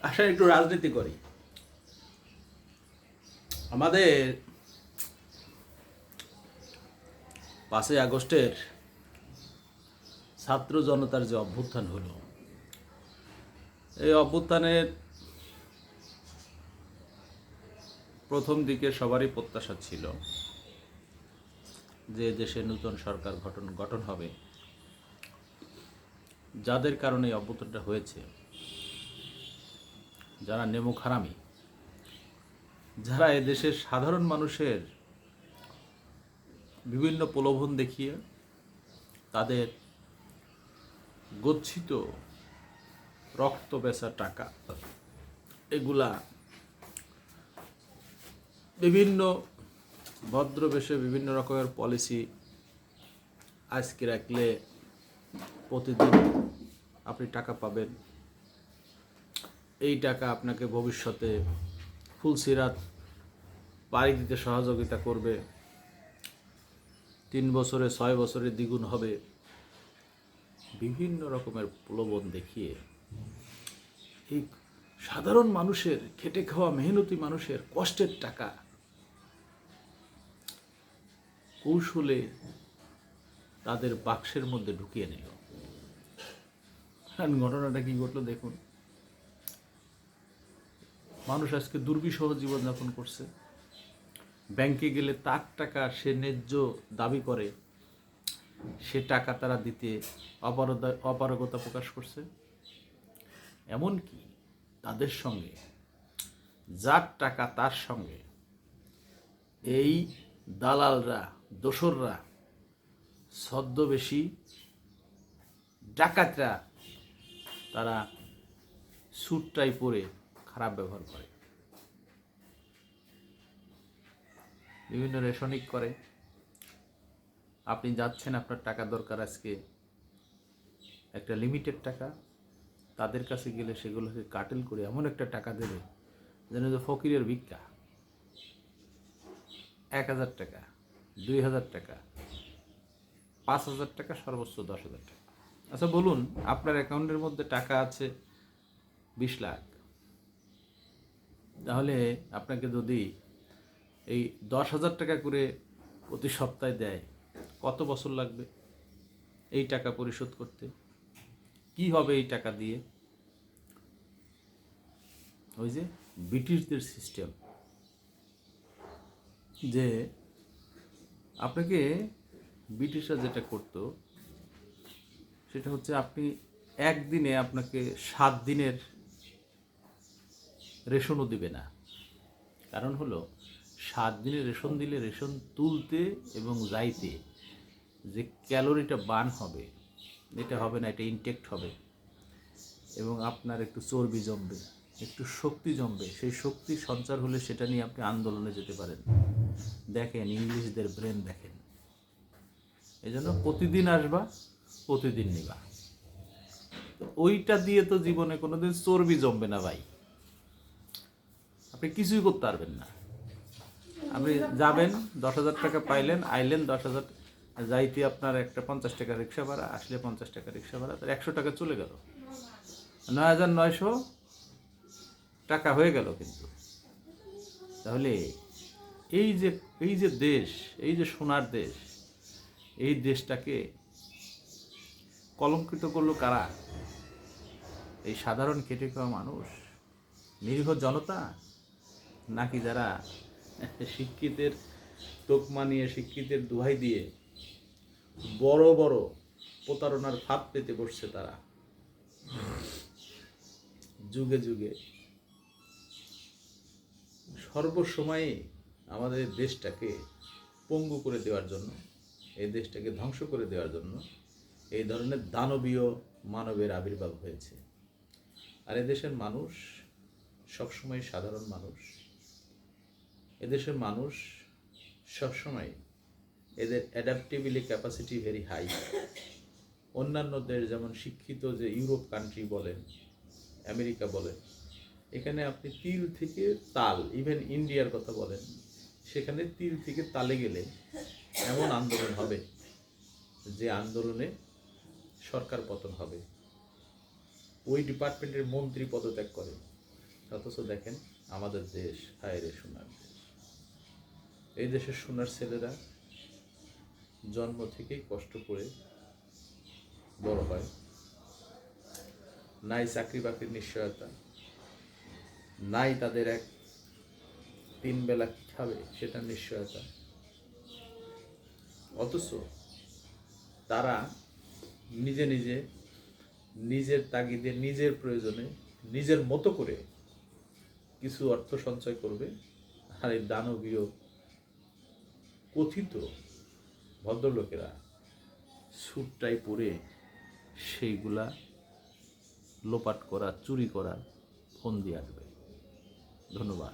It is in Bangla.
আসলে একটু রাজনীতি করি। আমাদের 5ই আগস্টের ছাত্র জনতার যে অভ্যুত্থান হলো, এই অভ্যুত্থানের প্রথম দিকে সবারই প্রত্যাশা ছিল যে দেশে নতুন সরকার গঠন হবে। যাদের কারণে এই অভ্যুত্থানটা হয়েছে, যারা নেমুখ হারামি, যারা এদেশের সাধারণ মানুষের বিভিন্ন প্রলোভন দেখিয়ে তাদের গচ্ছিত রক্ত বেচা টাকা এগুলা বিভিন্ন ভদ্রবেশে বিভিন্ন রকমের পলিসি আজকে রাখলে প্রতিদিন আপনি টাকা পাবেন, এই টাকা আপনাকে ভবিষ্যতে ফুলসিরাত পাড়ি দিতে সহযোগিতা করবে, 3 বছরে 6 বছরে দ্বিগুণ হবে, বিভিন্ন রকমের প্রলোভন দেখিয়ে এই সাধারণ মানুষের, খেটে খাওয়া মেহনতি মানুষের কষ্টের টাকা কৌশলে তাদের বাক্সের মধ্যে ঢুকিয়ে নিল। ঘটনাটা কি ঘটলো দেখুন। মানুষ আজকে দুর্বিষহ জীবনযাপন করছে। ব্যাংকে গেলে তার টাকা সে ন্যায্য দাবি করে, সে টাকা তারা দিতে অপারগতা প্রকাশ করছে। এমনকি তাদের সঙ্গে যার টাকা তার সঙ্গে এই দালালরা, দোসররা, ছদ্মবেশী ডাকাতরা তারা স্যুটটাই পরে খারাপ ব্যবহার করে, বিভিন্ন রেশনিক করে। আপনি যাচ্ছেন, আপনার টাকা দরকার আজকে একটা লিমিটেড টাকা, তাদের কাছে গেলে সেগুলোকে কাটেল করে এমন একটা টাকা দেবে যেন যে ফকিরের ভিক্ষা। 1000 টাকা, 2000 টাকা, 5000 টাকা, সর্বোচ্চ 10,000 টাকা। আচ্ছা বলুন, আপনার অ্যাকাউন্টের মধ্যে টাকা আছে 20 লাখ, তাহলে আপনাকে যদি এই 10,000 টাকা করে প্রতি সপ্তাহে দেয়, কত বছর লাগবে এই টাকা পরিশোধ করতে? কি হবে এই টাকা দিয়ে? ওই যে ব্রিটিশদের সিস্টেম, যে আপনাকে ব্রিটিশরা যেটা করতো সেটা হচ্ছে আপনি একদিনে আপনাকে 7 দিনের রেশনও দিবে না। কারণ হলো 7 দিনের রেশন দিলে রেশন তুলতে এবং যাইতে যে ক্যালোরিটা বার্ন হবে, এটা হবে না, এটা ইনটেক্ট হবে এবং আপনার একটু চর্বি জমবে, একটু শক্তি জমবে। সেই শক্তি সঞ্চার হলে সেটা নিয়ে আপনি আন্দোলনে যেতে পারেন। দেখেন ইংলিশদের ব্রেন দেখেন। এই জন্য প্রতিদিন আসবা, প্রতিদিন নিবা। ওইটা দিয়ে তো জীবনে কোনোদিন চর্বি জমবে না ভাই, আপনি কিছুই করতে পারবেন না। আপনি যাবেন, 10,000 টাকা পাইলেন, আইলেন 10,000, যাইতে আপনার একটা 50 টাকা রিক্সা ভাড়া, আসলে 50 টাকা রিক্সা ভাড়া, তার 100 টাকা চলে গেল, 9,900 টাকা হয়ে গেল। কিন্তু তাহলে এই যে দেশ, এই যে সোনার দেশ, এই দেশটাকে কলঙ্কিত করলো কারা? এই সাধারণ খেটে খাওয়া মানুষ, নিরীহ জনতা, নাকি যারা শিক্ষিতের তোকমা নিয়ে, শিক্ষিতের দোহাই দিয়ে বড় বড় প্রতারণার ফাঁদ পেতে বসছে? তারা যুগে যুগে সর্বসময়ে আমাদের দেশটাকে পঙ্গু করে দেওয়ার জন্য, এই দেশটাকে ধ্বংস করে দেওয়ার জন্য এই ধরনের দানবীয় মানবের আবির্ভাব হয়েছে। আর এদেশের মানুষ সবসময় সাধারণ মানুষ, এদেশের মানুষ সবসময়, এদের অ্যাডাপ্টেবিলিটি ক্যাপাসিটি ভেরি হাই। অন্যান্য দেশ যেমন শিক্ষিত, যে ইউরোপ কান্ট্রি বলেন, আমেরিকা বলেন, এখানে আপনি তিল থেকে তাল, ইভেন ইন্ডিয়ার কথা বলেন, সেখানে তিল থেকে তালে গেলে এমন আন্দোলন হবে যে আন্দোলনে সরকার পতন হবে, ওই ডিপার্টমেন্টের মন্ত্রী পদত্যাগ করে, অথচ দেখেন আমাদের দেশ হায় রে সোনার দেশ। এই দেশের সোনার ছেলেরা জন্ম থেকেই কষ্ট করে বড় হয়, নাই চাকরি বাকরির নিশ্চয়তা, নাই তাদের এক তিন বেলা কি খাবে সেটা নিশ্চয়তা। অথচ তারা নিজে নিজে নিজের তাগিদে নিজের প্রয়োজনে নিজের মতো করে কিছু অর্থ সঞ্চয় করবে, আর এই দানবীয় কথিত ভদ্রলোকেরা স্যুটটাই পরে সেইগুলা লোপাট করা, চুরি করা ফোন দিয়ে আসবে। ধন্যবাদ।